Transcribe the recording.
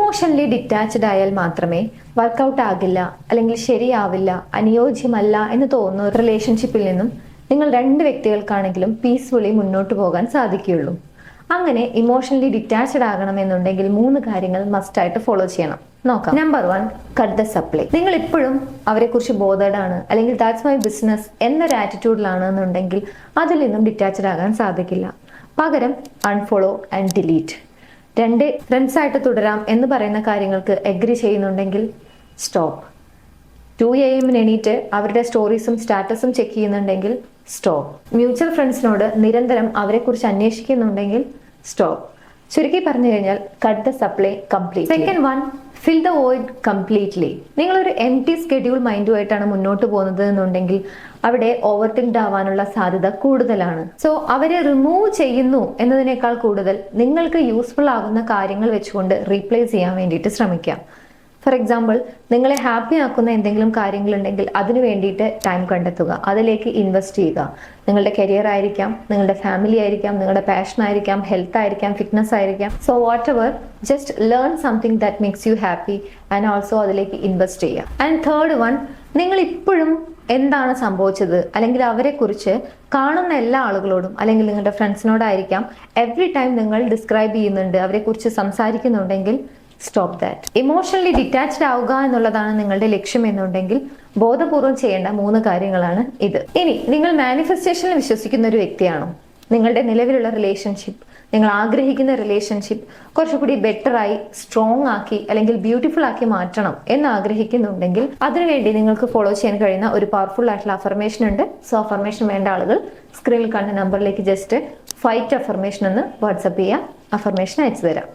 Emotionally detached ആയാൽ മാത്രമേ workout ആകില്ല, അല്ലെങ്കിൽ ശരിയാവില്ല, അനുയോജ്യമല്ല എന്ന് തോന്നുന്ന ഒരു റിലേഷൻഷിപ്പിൽ നിന്നും നിങ്ങൾ രണ്ട് വ്യക്തികൾക്കാണെങ്കിലും പീസ്ഫുള്ളി മുന്നോട്ട് പോകാൻ സാധിക്കുകയുള്ളൂ. അങ്ങനെ ഇമോഷണലി ഡിറ്റാച്ച്ഡ് ആകണമെന്നുണ്ടെങ്കിൽ 3 കാര്യങ്ങൾ മസ്റ്റ് ആയിട്ട് ഫോളോ ചെയ്യണം. നോക്കാം. Number 1, cut the supply. നിങ്ങൾ ഇപ്പോഴും അവരെ കുറിച്ച് ബോധേഡ് ആണ്, അല്ലെങ്കിൽ ദാറ്റ്സ് മൈ ബിസിനസ് എന്നൊരു ആറ്റിറ്റ്യൂഡിലാണ് എന്നുണ്ടെങ്കിൽ അതിൽ നിന്നും ഡിറ്റാച്ച്ഡ് ആകാൻ സാധിക്കില്ല. പകരം അൺഫോളോ ആൻഡ് ഡിലീറ്റ്. 2 ഫ്രണ്ട്സ് ആയിട്ട് തുടരാം എന്ന് പറയുന്ന കാര്യങ്ങൾക്ക് എഗ്രി ചെയ്യുന്നുണ്ടെങ്കിൽ സ്റ്റോപ്പ്. 2 AM എണീറ്റ് അവരുടെ സ്റ്റോറീസും സ്റ്റാറ്റസും ചെക്ക് ചെയ്യുന്നുണ്ടെങ്കിൽ സ്റ്റോപ്പ്. മ്യൂച്വൽ ഫ്രണ്ട്സിനോട് നിരന്തരം അവരെ കുറിച്ച് അന്വേഷിക്കുന്നുണ്ടെങ്കിൽ സ്റ്റോപ്പ്. ചുരുക്കി പറഞ്ഞു കഴിഞ്ഞാൽ cut the supply complete. Second 1, fill the void completely. നിങ്ങളൊരു എംപ്റ്റി സ്കെഡ്യൂൾ മൈൻഡുമായിട്ടാണ് മുന്നോട്ട് പോകുന്നത് എന്നുണ്ടെങ്കിൽ അവിടെ ഓവർ തിങ്ക്ഡ് ആവാനുള്ള സാധ്യത കൂടുതലാണ്. സോ അവരെ റിമൂവ് ചെയ്യുന്നു എന്നതിനേക്കാൾ കൂടുതൽ നിങ്ങൾക്ക് യൂസ്ഫുൾ ആകുന്ന കാര്യങ്ങൾ വെച്ചുകൊണ്ട് റീപ്ലേസ് ചെയ്യാൻ വേണ്ടിയിട്ട് ശ്രമിക്കാം. ഫോർ എക്സാമ്പിൾ, നിങ്ങളെ ഹാപ്പി ആക്കുന്ന എന്തെങ്കിലും കാര്യങ്ങളുണ്ടെങ്കിൽ അതിനു വേണ്ടിയിട്ട് ടൈം കണ്ടെത്തുക, അതിലേക്ക് ഇൻവെസ്റ്റ് ചെയ്യുക. നിങ്ങളുടെ കരിയർ ആയിരിക്കാം, നിങ്ങളുടെ ഫാമിലി ആയിരിക്കാം, നിങ്ങളുടെ പാഷൻ ആയിരിക്കാം, ഹെൽത്ത് ആയിരിക്കാം, ഫിറ്റ്നസ് ആയിരിക്കാം. So what ever, just learn something that makes you happy and also അതിലേക്ക് ഇൻവെസ്റ്റ് ചെയ്യുക. ആൻഡ് തേർഡ് 1, നിങ്ങൾ ഇപ്പോഴും എന്താണ് സംഭവിച്ചത്, അല്ലെങ്കിൽ അവരെ കുറിച്ച് കാണുന്ന എല്ലാ ആളുകളോടും, അല്ലെങ്കിൽ നിങ്ങളുടെ ഫ്രണ്ട്സിനോടായിരിക്കാം എവറി ടൈം നിങ്ങൾ ഡിസ്ക്രൈബ് ചെയ്യുന്നുണ്ട്, അവരെ കുറിച്ച് സംസാരിക്കുന്നുണ്ടെങ്കിൽ സ്റ്റോപ്പ് ദാറ്റ്. ഇമോഷണലി ഡിറ്റാച്ച്ഡ് ആവുക എന്നുള്ളതാണ് നിങ്ങളുടെ ലക്ഷ്യം എന്നുണ്ടെങ്കിൽ ബോധപൂർവം ചെയ്യേണ്ട 3 കാര്യങ്ങളാണ് ഇത്. ഇനി നിങ്ങൾ മാനിഫെസ്റ്റേഷനിൽ വിശ്വസിക്കുന്ന ഒരു വ്യക്തിയാണോ? നിങ്ങളുടെ നിലവിലുള്ള റിലേഷൻഷിപ്പ്, നിങ്ങൾ ആഗ്രഹിക്കുന്ന റിലേഷൻഷിപ്പ് കുറച്ചുകൂടി ബെറ്ററായി, സ്ട്രോങ് ആക്കി, അല്ലെങ്കിൽ ബ്യൂട്ടിഫുൾ ആക്കി മാറ്റണം എന്ന് ആഗ്രഹിക്കുന്നുണ്ടെങ്കിൽ അതിനുവേണ്ടി നിങ്ങൾക്ക് ഫോളോ ചെയ്യാൻ കഴിയുന്ന ഒരു പവർഫുൾ ആയിട്ടുള്ള അഫർമേഷൻ ഉണ്ട്. സോ അഫർമേഷൻ വേണ്ട ആളുകൾ സ്ക്രീനിൽ കാണുന്ന നമ്പറിലേക്ക് ജസ്റ്റ് ഫൈറ്റ് അഫർമേഷൻ എന്ന് വാട്സപ്പ് ചെയ്യുക, അഫർമേഷൻ അയച്ചു തരാം.